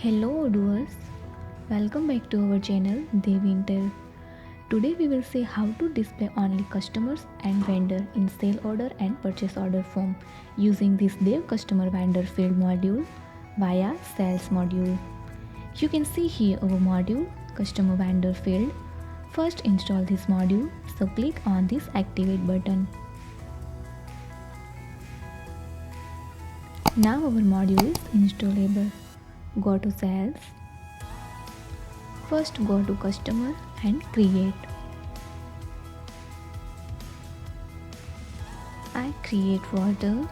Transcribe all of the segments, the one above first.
Hello doers, welcome back to our channel Devintelle. Today we will see how to display only customers and vendor in sale order and purchase order form using this Dev customer vendor field module via sales module. You can see here our module customer vendor field. First install this module, so click on this activate button. Now our module is installable. Go to sales. First go to customer and create. I create folder.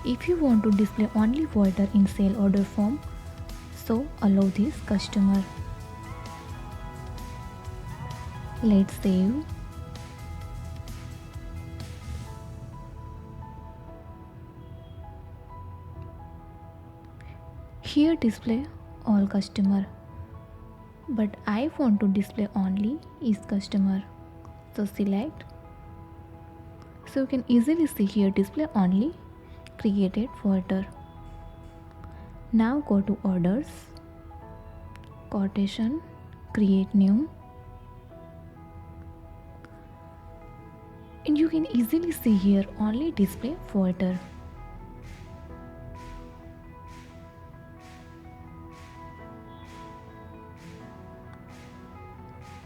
If you want to display only folder in sale order form, so allow this customer. Let's save. Here display all customer, but I want to display only is customer, so select. So you can easily see here display only created folder. Now go to orders, quotation, create new, and you can easily see here only display folder.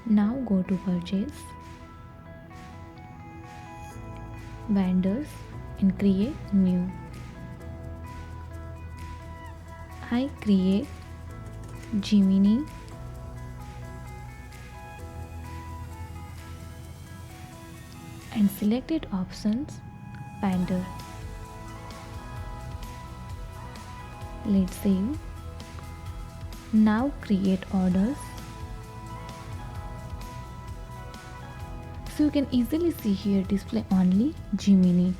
Now go to purchase, vendors and create new. I create Gemini and selected options vendor. Let's save. Now create orders. So you can easily see here display only Gemini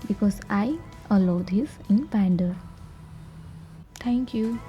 because I allow this in vendor. Thank you.